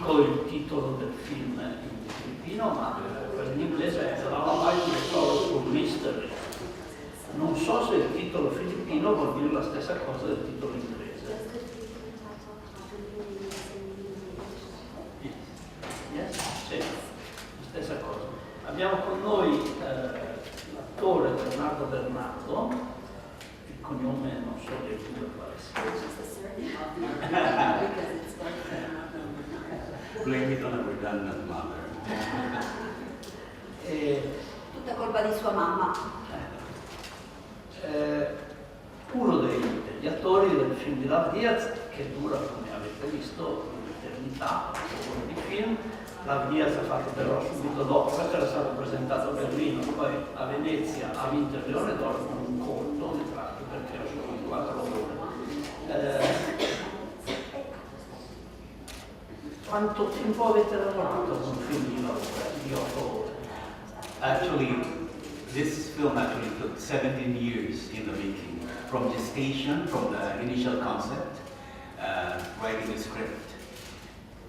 dico il titolo del film in filippino, ma in inglese è Lullaby to Sorrowful Mystery. Non so se il titolo filippino vuol dire la stessa cosa del titolo inglese. Yes? Sì, la stessa cosa. Abbiamo con noi l'attore Bernardo Bernardo, il cognome non so di due quale sia. Blame it on a redundant mother. Tutta colpa di sua mamma. Uno degli attori del film di Lav Diaz, che dura, come avete visto, un'eternità di film. Lav Diaz ha fatto però subito dopo, perché era stato presentato a Berlino, poi a Venezia ha vinto il Leone d'Oro con un cortometraggio, perché era solo di 4 ore. Quanto tempo avete lavorato con un film di 8 ore? Actually, this film actually took 17 years in the making, from gestation, from the initial concept, writing the script.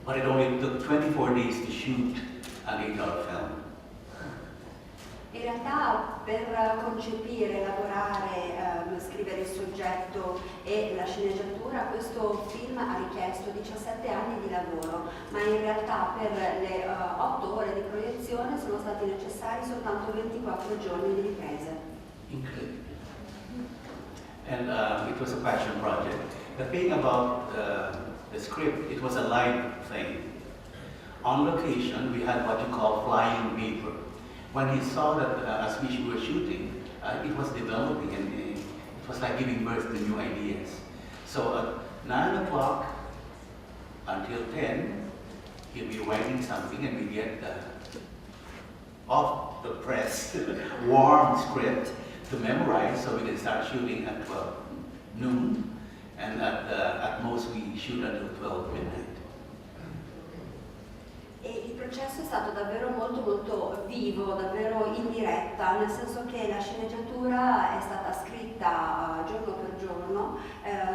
But it only took 24 days to shoot an 8-hour film. In realtà per concepire, lavorare, scrivere il soggetto e la sceneggiatura, questo film ha richiesto 17 anni di lavoro, ma in realtà per le 8 ore di proiezione sono stati necessari soltanto 24 giorni di riprese. Incredibile. And it was a passion project. The thing about the script, it was a live thing. On location, we had what you call flying paper. When he saw that as we were shooting, it was developing and it was like giving birth to new ideas. So at 9 o'clock until 10, he'll be writing something and we get off the press, warm script to memorize so we can start shooting at 12 noon. And at most we shoot until 12 midnight. E il processo è stato davvero molto vivo, davvero in diretta, nel senso che la sceneggiatura è stata scritta giorno per giorno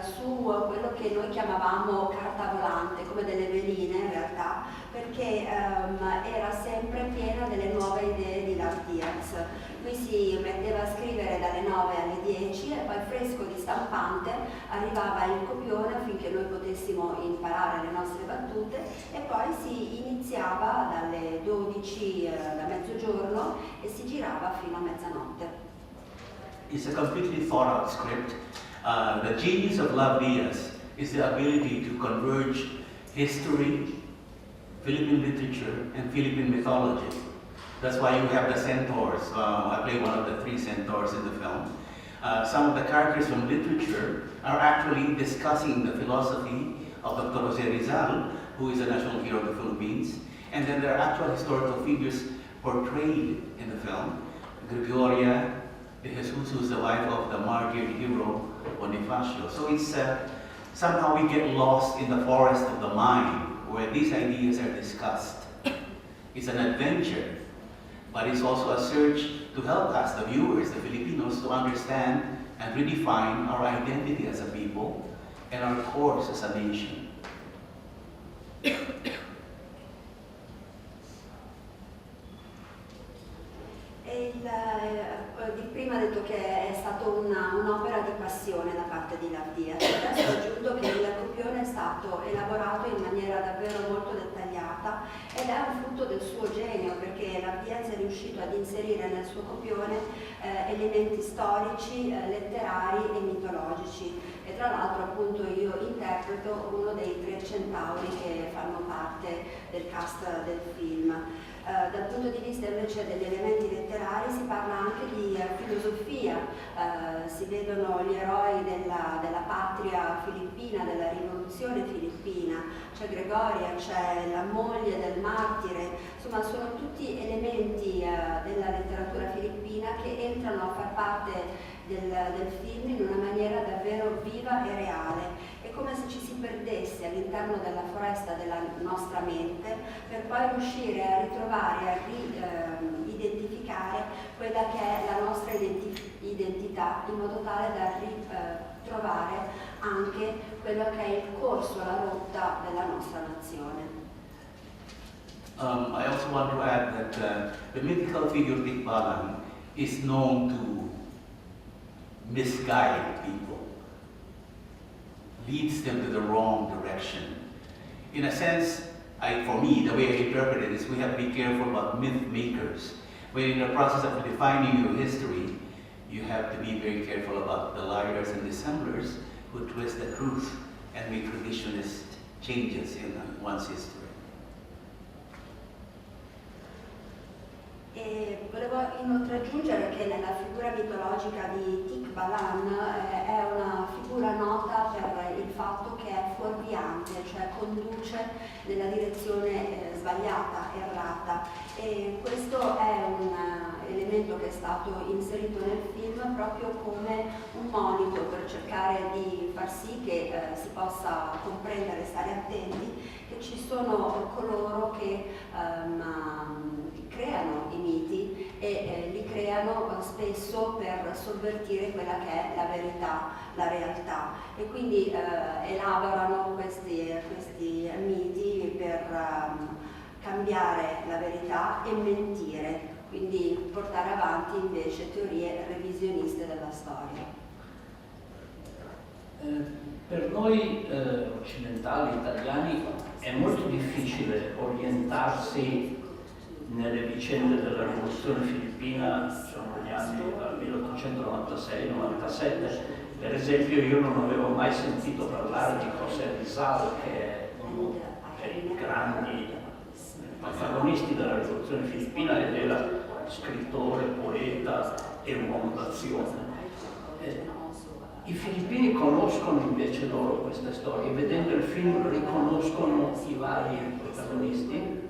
su quello che noi chiamavamo carta volante, come delle veline in realtà, perché era sempre piena delle nuove idee di Lav Diaz. Lui si metteva a scrivere dalle 9 alle 10 e poi fresco di stampante arrivava il copione affinché noi potessimo imparare le nostre battute e poi si iniziava dalle 12 da mezzogiorno e si girava fino a mezzanotte. It's a completely thought out script. The genius of Lav Diaz is the ability to converge history, Philippine literature, and Philippine mythology. That's why you have the centaurs. I play one of the 3 centaurs in the film. Some of the characters from literature are actually discussing the philosophy of Dr. Jose Rizal, who is a national hero of the Philippines. And then there are actual historical figures portrayed in the film. Gregoria de Jesus, who is the wife of the martyred hero Bonifacio. So it's somehow we get lost in the forest of the mind where these ideas are discussed. It's an adventure, but it's also a search to help us, the viewers, the Filipinos, to understand and redefine our identity as a people and our course as a nation. Prima ha detto che è stata un'opera di passione da parte di Lav Diaz. Adesso ho aggiunto che il copione è stato elaborato in maniera davvero molto dettagliata ed è un frutto del suo genio, perché Lav Diaz è riuscito ad inserire nel suo copione elementi storici, letterari e mitologici. E tra l'altro appunto io interpreto uno dei 3 centauri che fanno parte del cast del film. Dal punto di vista invece degli elementi letterari si parla anche di filosofia, si vedono gli eroi della patria filippina, della rivoluzione filippina, c'è Gregoria, c'è la moglie del martire, insomma sono tutti elementi della letteratura filippina che entrano a far parte del film in una maniera davvero viva e reale. È come se ci si perdesse all'interno della foresta della nostra mente per poi riuscire a ritrovare, a identificare quella che è la nostra identità, in modo tale da ritrovare anche quello che è il corso, la rotta della nostra nazione. I also want to add that the mythical figure Tikbalan is known to misguide people, leads them to the wrong direction. In a sense, for me, the way I interpret it is we have to be careful about myth makers. When in the process of defining your history, you have to be very careful about the liars and dissemblers who twist the truth and make revisionist changes in one's history. E volevo inoltre aggiungere che nella figura mitologica di Tikbalan è una figura nota per il fatto che è fuorviante, cioè conduce nella direzione sbagliata, errata, e questo è un elemento che è stato inserito nel film proprio come un monito per cercare di far sì che si possa comprendere, stare attenti, che ci sono coloro che creano i miti e li creano spesso per sovvertire quella che è la verità, la realtà, e quindi elaborano questi miti per cambiare la verità e mentire, quindi portare avanti invece teorie revisioniste della storia. Per noi occidentali, italiani, è molto difficile orientarsi nelle vicende della rivoluzione filippina, sono gli anni dal 1896-97. Per esempio io non avevo mai sentito parlare di José Rizal, che è uno dei grandi protagonisti della rivoluzione filippina ed era scrittore, poeta e uomo d'azione. I filippini conoscono invece loro queste storie, vedendo il film riconoscono i vari protagonisti,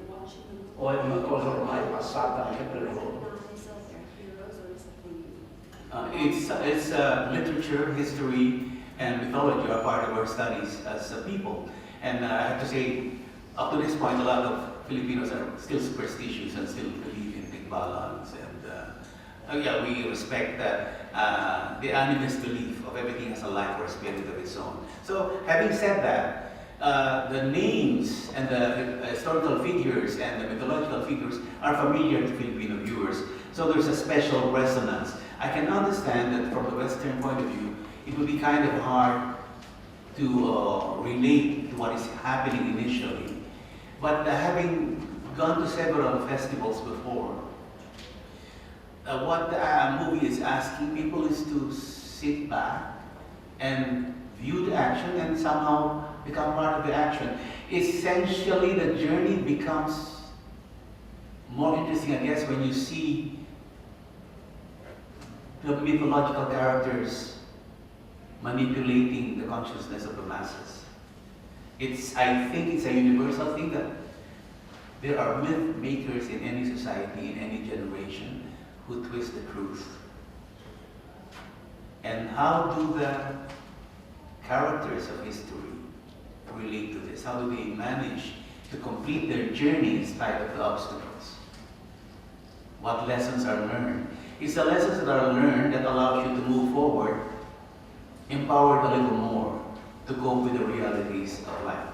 o è una cosa ormai passata anche per loro? It's literature, history, and mythology are part of our studies as a people. And I have to say, up to this point, a lot of Filipinos are still superstitious and still believe in Tikbalans. And yeah, we respect that the animist belief of everything has a life or a spirit of its own. So, having said that, the names and the historical figures and the mythological figures are familiar to Filipino viewers, so there's a special resonance. I can understand that from the Western point of view, it would be kind of hard to relate to what is happening initially. But having gone to several festivals before, what the movie is asking people is to sit back and view the action and somehow become part of the action. Essentially, the journey becomes more interesting, I guess, when you see the mythological characters manipulating the consciousness of the masses. I think it's a universal thing that there are myth makers in any society, in any generation, who twist the truth. And how do the characters of history relate to this? How do they manage to complete their journey in spite of the obstacles? What lessons are learned? It's the lessons that are learned that allows you to move forward, empowered a little more to cope with the realities of life.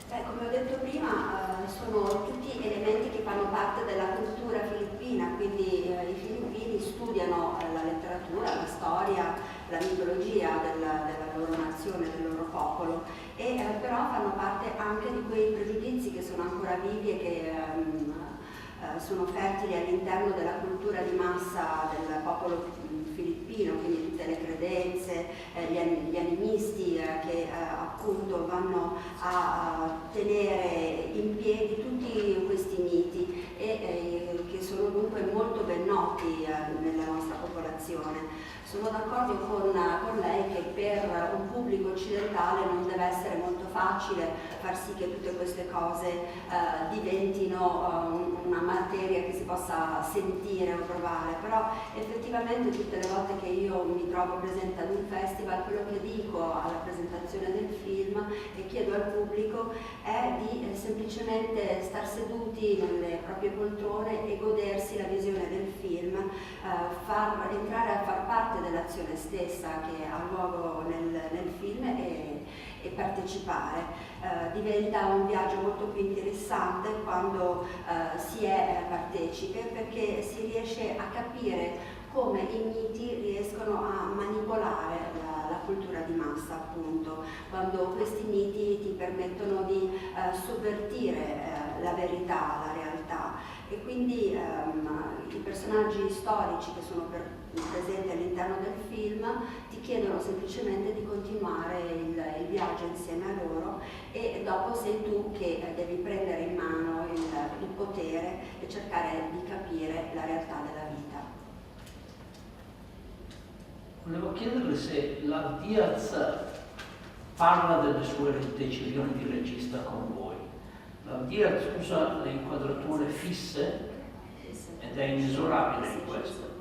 Come ho detto prima, sono tutti elementi che fanno parte della cultura filippina, quindi i filippini studiano la letteratura, la storia, la mitologia della loro nazione, del loro popolo, e però fanno parte anche di quei pregiudizi che sono ancora vivi e che sono fertili all'interno della cultura di massa del popolo filippino, quindi tutte le credenze, gli animisti che appunto vanno a tenere in piedi tutti questi miti e che sono dunque molto ben noti nella nostra popolazione. Sono d'accordo con lei che per un pubblico occidentale non deve essere molto facile far sì che tutte queste cose diventino una materia che si possa sentire o provare, però effettivamente tutte le volte che io mi trovo presente ad un festival, quello che dico alla presentazione del film e chiedo al pubblico è di semplicemente star seduti nelle proprie poltrone e godersi la visione del film, entrare a far parte del dell'azione stessa che ha luogo nel film e partecipare. Diventa un viaggio molto più interessante quando si è partecipe, perché si riesce a capire come i miti riescono a manipolare la cultura di massa, appunto, quando questi miti ti permettono di sovvertire la verità, la realtà, e quindi i personaggi storici che sono presenti all'interno del film ti chiedono semplicemente di continuare il viaggio insieme a loro, e dopo sei tu che devi prendere in mano il potere e cercare di capire la realtà della vita. Volevo chiederle se Lav Diaz parla delle sue decisioni di regista con voi. Lav Diaz usa le inquadrature fisse ed è inesorabile in questo.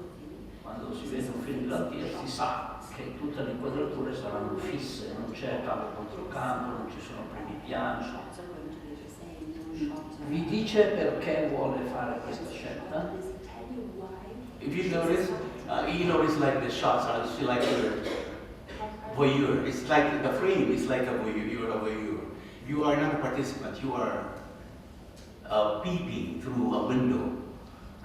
Quando si vede un film di Lav Diaz si sa che tutte le inquadrature saranno fisse, non c'è campo contro campo, non ci sono primi piani. Vi dice perché vuole fare questa scelta? If you notice like the shots are like a voyeur. It's like the frame is like a voyeur. You're a voyeur. You are not a participant. You are peeping through a window,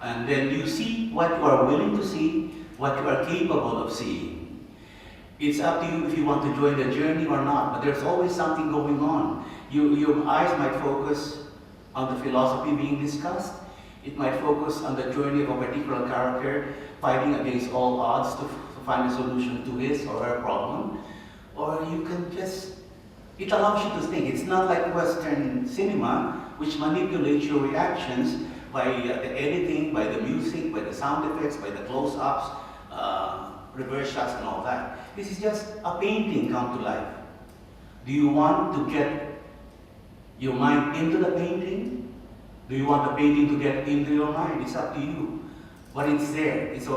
and then you see what you are willing to see, what you are capable of seeing. It's up to you if you want to join the journey or not. But there's always something going on. Your eyes might focus on the philosophy being discussed. It might focus on the journey of a particular character fighting against all odds to find a solution to his or her problem. Or you can just, it allows you to think. It's not like Western cinema, which manipulates your reactions by the editing, by the music, by the sound effects, by the close-ups, reverse shots and all that. This is just a painting come to life. Do you want to get your mind into the painting? Do you want the painting to get into your mind? It's up to you. But it's there. It's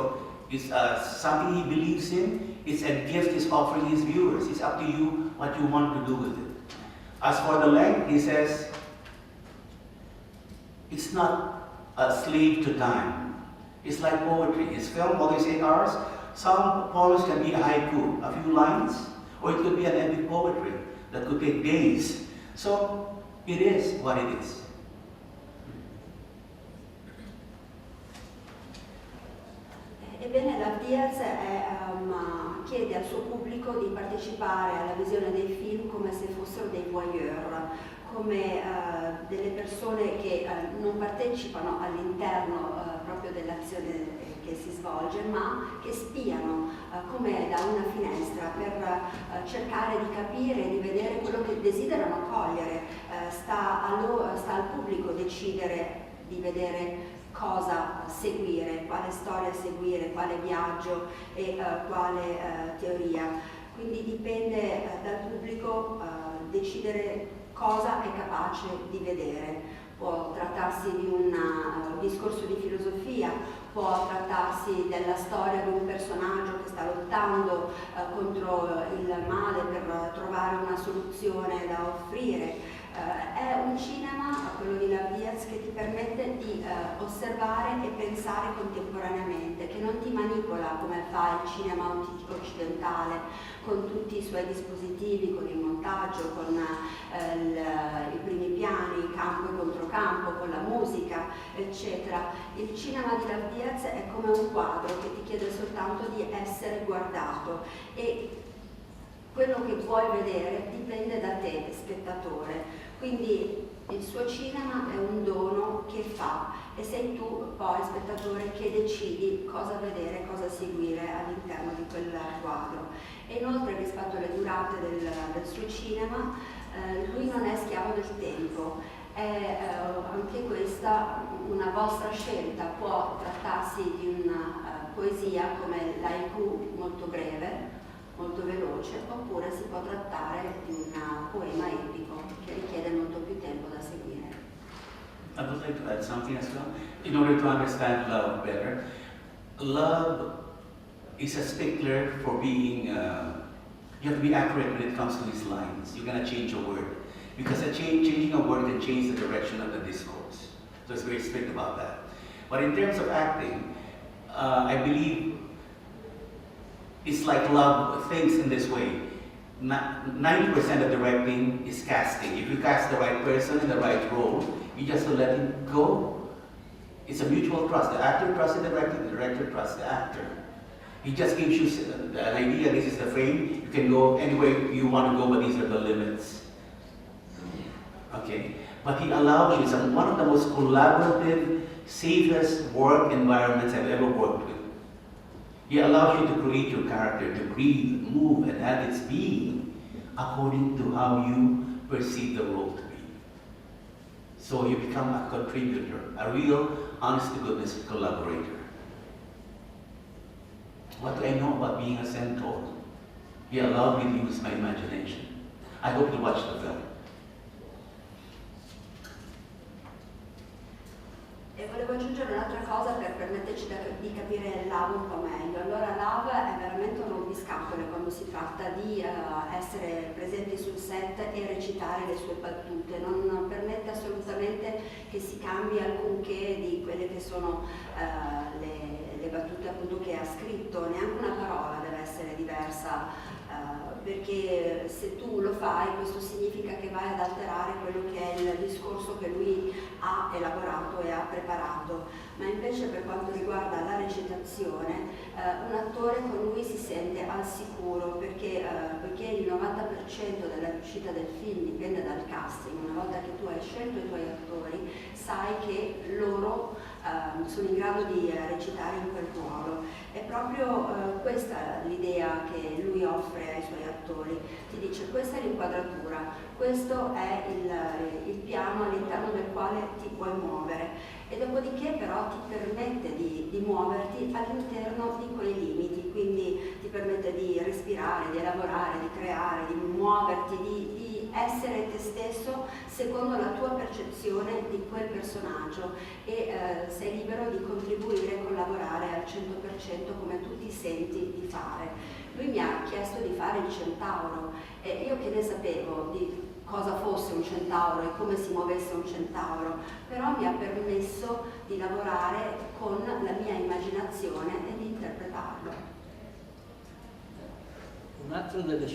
something he believes in. It's a gift he's offering his viewers. It's up to you what you want to do with it. As for the length, he says, it's not a slave to time. It's like poetry. His film always 8 hours. Some poems can be a haiku, a few lines, or it could be an epic poetry that could take days. So it is what it is. Ebbene, Lav Diaz chiede al suo pubblico di partecipare alla visione dei film come se fossero dei voyeur, come delle persone che non partecipano all'interno proprio dell'azione che si svolge, ma che spiano come da una finestra per cercare di capire, di vedere quello che desiderano cogliere. Sta al pubblico decidere di vedere cosa seguire, quale storia seguire, quale viaggio e quale teoria. Quindi dipende dal pubblico decidere cosa è capace di vedere. Può trattarsi di un discorso di filosofia, può trattarsi della storia di un personaggio che sta lottando contro il male per trovare una soluzione da offrire. È un cinema, quello di Lav Diaz, che ti permette di osservare e pensare contemporaneamente, che non ti manipola come fa il cinema occidentale, con tutti i suoi dispositivi, con il montaggio, con i primi piani, campo e controcampo, con la musica, eccetera. Il cinema di Lav Diaz è come un quadro che ti chiede soltanto di essere guardato, e quello che vuoi vedere dipende da te, spettatore. Quindi il suo cinema è un dono che fa, e sei tu poi, spettatore, che decidi cosa vedere, cosa seguire all'interno di quel quadro. E inoltre, rispetto alle durate del suo cinema, lui non è schiavo del tempo. È anche questa una vostra scelta. Può trattarsi di una poesia come l'haiku, molto breve, molto veloce, oppure si può trattare di un poema epico che richiede molto più tempo da seguire. I would like to add something as well. In order to understand love better, love is a stickler for being, you have to be accurate when it comes to these lines. You're going to change a word, because changing a word can change the direction of the discourse. So it's very strict about that. But in terms of acting, I believe It's like Love thinks in this way. 90% of directing is casting. If you cast the right person in the right role, you just let him go. It's a mutual trust. The actor trusts the director trusts the actor. He just gives you the idea, this is the frame, you can go any way you want to go, but these are the limits. Okay? But he allows you, it's one of the most collaborative, safest work environments I've ever worked with. He allows you to create your character, to breathe, move, and have its being according to how you perceive the role to be. So you become a contributor, a real, honest-to-goodness collaborator. What do I know about being a centaur? He allowed me to use my imagination. I hope you watch the film. E volevo aggiungere un'altra cosa per permetterci di capire Lav un po' meglio. Allora Lav è veramente un rompiscatole quando si tratta di essere presenti sul set e recitare le sue battute. Non permette assolutamente che si cambi alcunché di quelle che sono le battute appunto che ha scritto, neanche una parola deve essere diversa. Perché se tu lo fai, questo significa che vai ad alterare quello che è il discorso che lui ha elaborato e ha preparato. Ma invece per quanto riguarda la recitazione, un attore con lui si sente al sicuro perché il 90% della riuscita del film dipende dal casting. Una volta che tu hai scelto i tuoi attori, sai che loro sono in grado di recitare in quel ruolo. È proprio questa l'idea che lui offre ai suoi attori. Ti dice: questa è l'inquadratura, questo è il piano all'interno del quale ti puoi muovere, e dopodiché però ti permette di muoverti all'interno di quei limiti, quindi ti permette di respirare, di elaborare, di creare, di muoverti, di essere te stesso secondo la tua percezione di quel personaggio, e sei libero di contribuire e collaborare al 100% come tu ti senti di fare. Lui mi ha chiesto di fare il centauro e io che ne sapevo di cosa fosse un centauro e come si muovesse un centauro, però mi ha permesso di lavorare con la mia immaginazione e di interpretarlo. Un'altra delle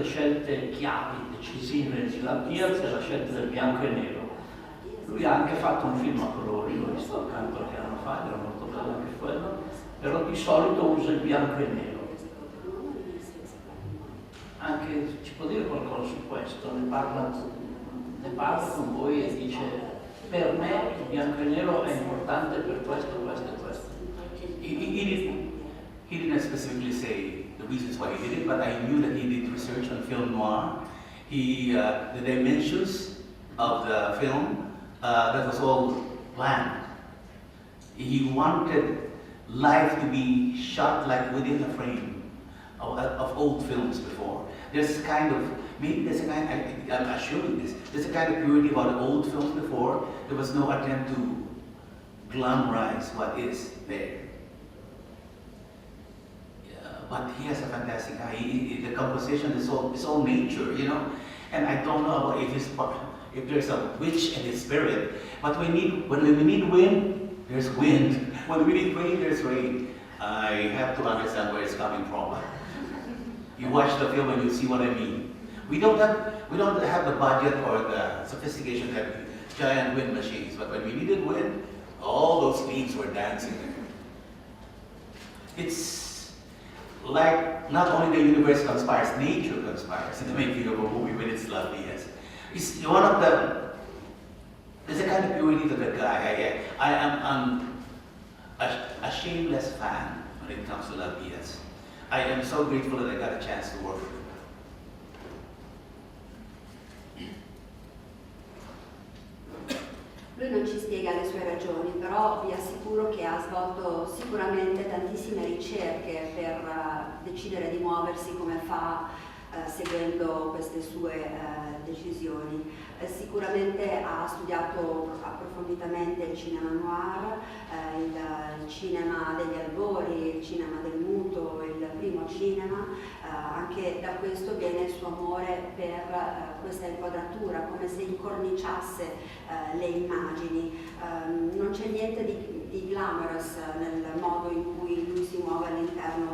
scelte chiavi, decisive di Lav Diaz è la scelta del bianco e nero. Lui ha anche fatto un film a colori, l'ho visto accanto qualche anno fa, era molto bello anche quello, però di solito usa il bianco e nero. Anche ci può dire qualcosa su questo? Ne parla con voi e dice: per me il bianco e nero è importante per questo, questo e questo. He didn't specifically say the reasons why he did it, but I knew that he did research on film noir. The dimensions of the film, that was all planned. He wanted life to be shot like within a frame of old films before. There's kind of, maybe there's a kind, I'm assuming this, there's a kind of purity about old films before. There was no attempt to glamorize what is there. But he has a fantastic eye. The composition is all nature, you know. And I don't know about if there's a witch in his spirit. But when we need wind, there's wind. When we need rain, there's rain. I have to understand where it's coming from. You watch the film and you see what I mean. We don't have the budget or the sophistication that giant wind machines. But when we needed wind, all those leaves were dancing. It's like not only the universe conspires, nature conspires in the making of a movie with its Lav Diaz. It's one of there's a kind of purity to the guy. I am a shameless fan when it comes to Lav Diaz. I am so grateful that I got a chance to work with him. Lui non ci spiega le sue ragioni, però vi assicuro che ha svolto sicuramente tantissime ricerche per decidere di muoversi come fa, seguendo queste sue decisioni. Sicuramente ha studiato approfonditamente il cinema noir, il cinema degli albori, il cinema del muto, il primo cinema. Anche da questo viene il suo amore per questa inquadratura, come se incorniciasse le immagini. Non c'è niente di glamorous nel modo in cui lui si muove all'interno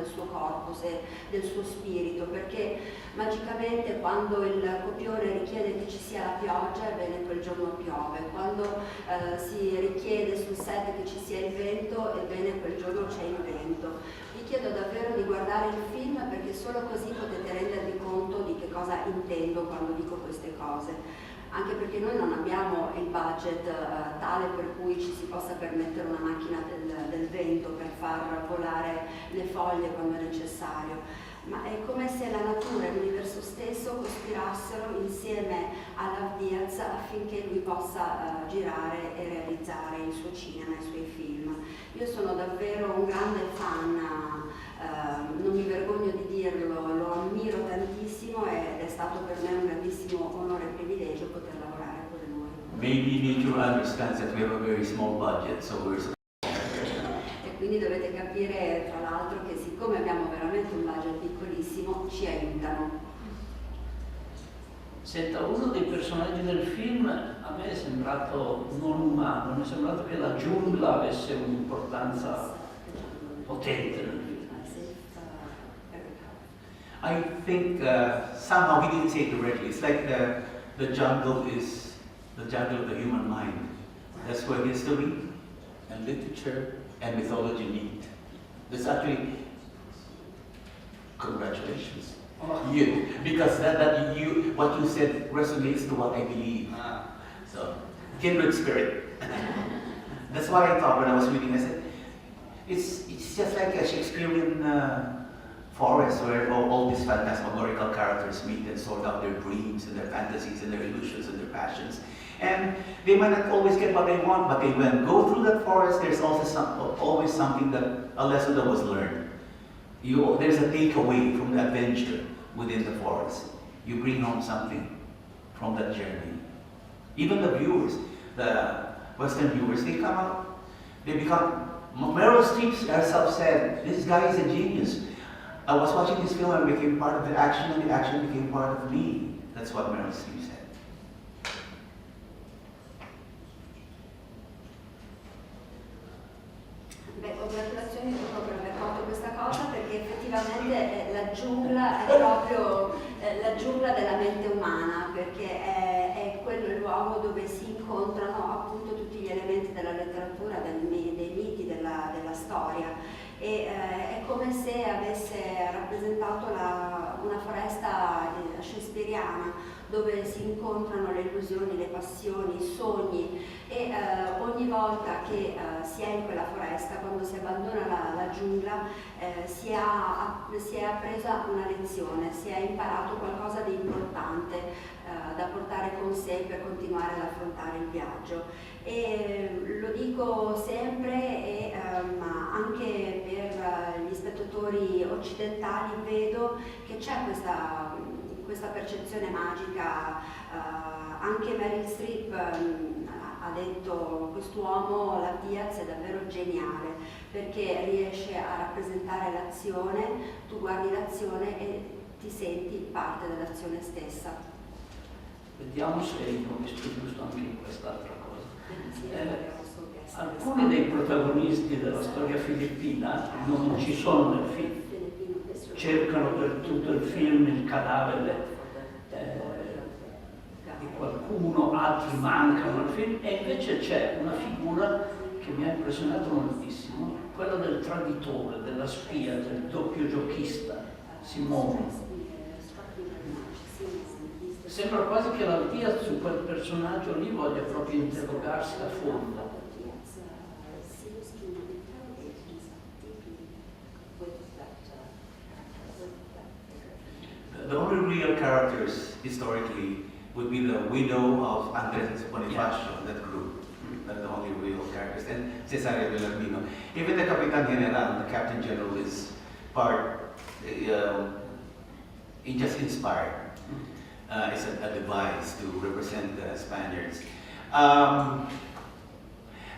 del suo corpus e del suo spirito, perché magicamente quando il copione richiede che ci sia la pioggia, ebbene quel giorno piove, quando si richiede sul set che ci sia il vento, ebbene quel giorno c'è il vento. Vi chiedo davvero di guardare il film, perché solo così potete rendervi conto di che cosa intendo quando dico queste cose. Anche perché noi non abbiamo il budget tale per cui ci si possa permettere una macchina del vento per far volare le foglie quando è necessario, ma è come se la natura e l'universo stesso cospirassero insieme a Lav Diaz affinché lui possa girare e realizzare il suo cinema, i suoi film. Io sono davvero un grande fan, non mi vergogno di dirlo, lo ammiro tantissimo ed è stato per me un grandissimo onore e privilegio poter lavorare con lui. Maybe you need to understand that we have a very small budget, so we're... E quindi dovete capire tra l'altro che siccome abbiamo veramente un budget piccolissimo ci aiutano. Senta, uno dei personaggi del film a me è sembrato non umano, mi è sembrato che la giungla avesse un'importanza potente nel film. I think somehow he didn't say it directly. It's like the jungle is the jungle of the human mind. That's where history and literature and mythology meet. That's actually congratulations. Oh. You, because what you said resonates to what I believe. So kindred spirit. That's what I thought when I was reading. I said, it's just like a Shakespearean forest where all these phantasmagorical characters meet and sort out their dreams and their fantasies and their illusions and their passions. And they might not always get what they want, but they when go through that forest, there's also always something a lesson that was learned. There's a takeaway from the adventure within the forest. You bring home something from that journey. Even the viewers, the Western viewers, they come out, they become, Meryl Streep herself said, this guy is a genius. I was watching this film and became part of the action, and the action became part of me. That's what Meryl Streep said. Beh, congratulazioni per aver fatto questa cosa, perché effettivamente la giungla è proprio la giungla della mente umana, perché è quello il luogo dove si incontrano appunto tutti gli elementi della letteratura, dei miti, della storia. E è come se avesse rappresentato una foresta shakespeariana, dove si incontrano le illusioni, le passioni, i sogni, e ogni volta che si è in quella foresta, quando si abbandona la giungla, si è appresa una lezione, si è imparato qualcosa di importante da portare con sé per continuare ad affrontare il viaggio. E lo dico sempre, anche per gli spettatori occidentali vedo che c'è questa percezione magica. Anche Meryl Streep ha detto quest'uomo, Lav Diaz, è davvero geniale perché riesce a rappresentare l'azione, tu guardi l'azione e ti senti parte dell'azione stessa. Vediamo se ho visto giusto anche in quest'altra cosa. Alcuni dei protagonisti della storia filippina non ci sono nel film. Cercano per tutto il film il cadavere di qualcuno, altri mancano al film, e invece c'è una figura che mi ha impressionato moltissimo, quella del traditore, della spia, del doppio giochista, Simone. Sembra quasi che Lav Diaz su quel personaggio lì voglia proprio interrogarsi a fondo. The only real characters historically would be the widow of Andres Bonifacio, that group. That's the only real characters. And Cesare Villarmino. Even the Capitan General, the Captain General, is part, he just inspired. It's a device to represent the Spaniards.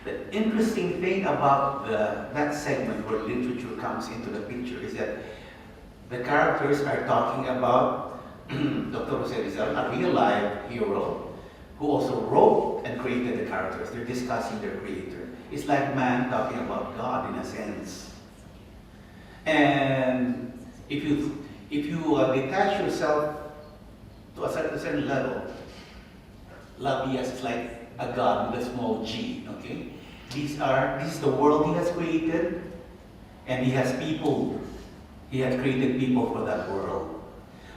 The interesting thing about that segment where literature comes into the picture is that the characters are talking about Dr. Jose Rizal, a real life hero who also wrote and created the characters. They're discussing their creator. It's like man talking about God in a sense. And if you detach yourself to a certain level, Lav Diaz is like a god with a small g, okay? This is the world he has created, and he has people. He has created people for that world.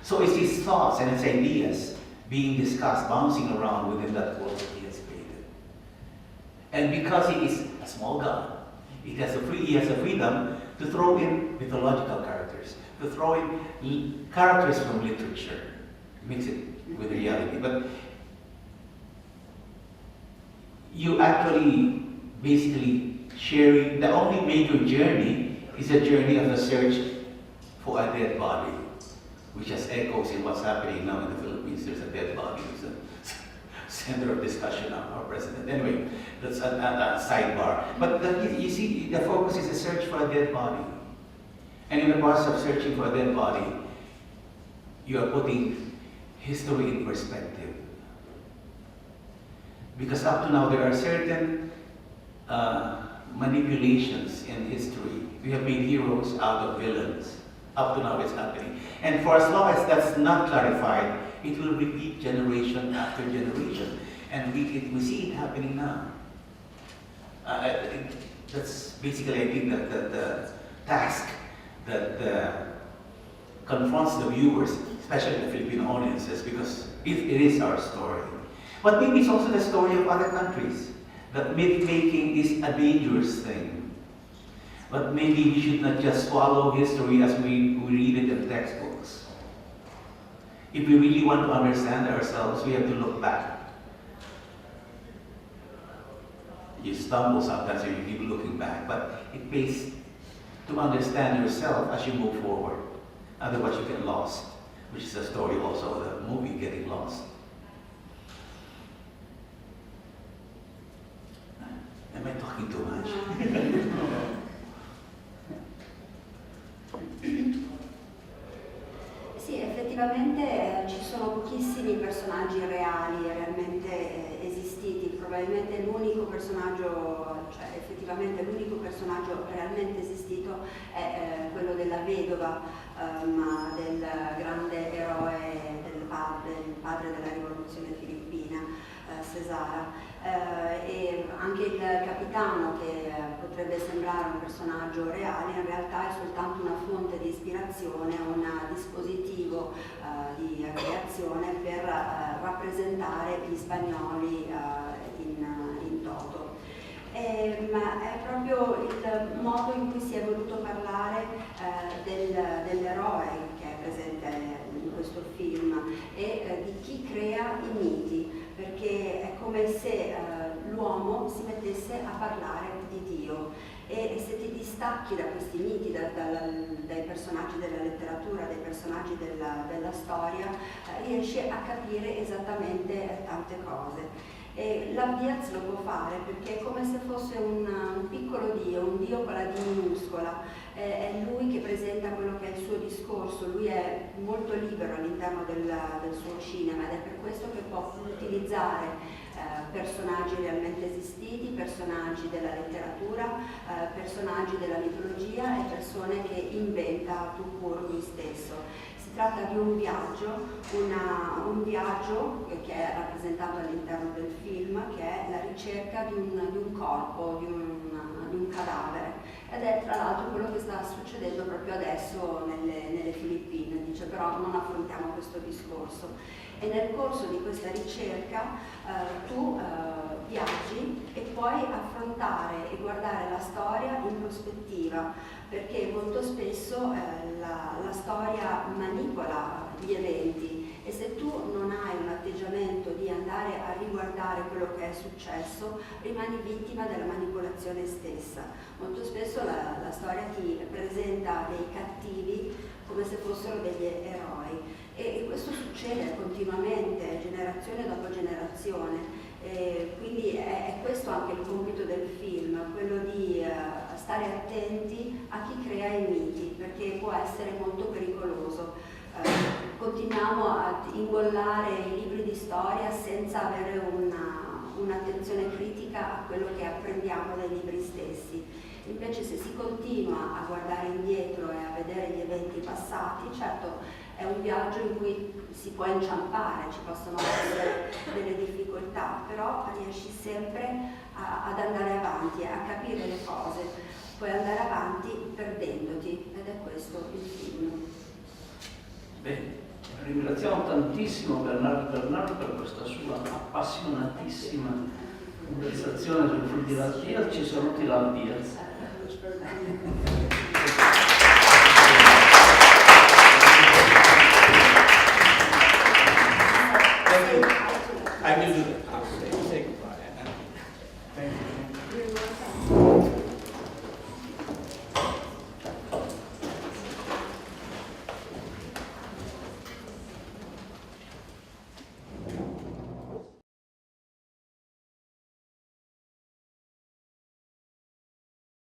So it's his thoughts and his ideas being discussed, bouncing around within that world that he has created. And because he is a small god, he has the freedom to throw in mythological characters, to throw in characters from literature, mix it with reality. But you actually basically sharing, the only major journey is a journey of the search for a dead body, which has echoes in what's happening now in the Philippines. There's a dead body. It's a center of discussion of our president. Anyway, that's a sidebar. But you see, the focus is a search for a dead body. And in the process of searching for a dead body, you are putting history in perspective. Because up to now, there are certain manipulations in history. We have made heroes out of villains. Up to now, it's happening. And for as long as that's not clarified, it will repeat generation after generation. And we see it happening now. That's basically, I think, the task that confronts the viewers, especially the Filipino audiences, because it is our story. But maybe it's also the story of other countries. That myth-making is a dangerous thing. But maybe we should not just swallow history as we read it in textbooks. If we really want to understand ourselves, we have to look back. You stumble sometimes and you keep looking back, but it pays to understand yourself as you move forward. Otherwise you get lost, which is the story also of the movie, Getting Lost. Am I talking too much? Sì, effettivamente ci sono pochissimi personaggi reali, realmente esistiti. Probabilmente l'unico personaggio, cioè effettivamente l'unico personaggio realmente esistito è quello della vedova, del grande eroe, il padre della rivoluzione filippina, Cesara. E anche il capitano, che potrebbe sembrare un personaggio reale, in realtà è soltanto una fonte di ispirazione, un dispositivo di creazione per rappresentare gli spagnoli in toto. Ma è proprio il modo in cui si è voluto parlare dell'eroe che è presente in questo film e di chi crea i miti, perché è come se l'uomo si mettesse a parlare di Dio, e se ti distacchi da questi miti, dai personaggi della letteratura, dai personaggi della storia, riesci a capire esattamente tante cose. E Lav Diaz lo può fare perché è come se fosse un piccolo Dio, un Dio con la D minuscola. È lui che presenta quello che è il suo discorso, lui è molto libero all'interno del suo cinema, ed è per questo che può utilizzare personaggi realmente esistiti, personaggi della letteratura, personaggi della mitologia e persone che inventa tout court lui stesso. Si tratta di un viaggio che è rappresentato all'interno del film, che è la ricerca di un corpo, di un cadavere, ed è tra l'altro quello che sta succedendo proprio adesso nelle Filippine. Dice: però non affrontiamo questo discorso, e nel corso di questa ricerca tu viaggi e puoi affrontare e guardare la storia in prospettiva, perché molto spesso la storia manipola gli eventi, e se tu non hai un atteggiamento di andare a riguardare quello che è successo, rimani vittima della manipolazione stessa. Molto spesso la storia ti presenta dei cattivi come se fossero degli eroi, e questo succede continuamente, generazione dopo generazione. Quindi è questo anche il compito del film, quello di stare attenti a chi crea i miti, perché può essere molto pericoloso. Continuiamo a ingollare i libri di storia senza avere un'attenzione critica a quello che apprendiamo dai libri stessi, Invece se si continua a guardare indietro e a vedere gli eventi passati, certo è un viaggio in cui si può inciampare, ci possono essere delle difficoltà, però riesci sempre ad andare avanti, a capire le cose, puoi andare avanti perdendoti, ed è questo il film. Bene, ringraziamo tantissimo Bernardo per questa sua appassionatissima conversazione sul film di Lav Diaz. Ci saluti Lav Diaz.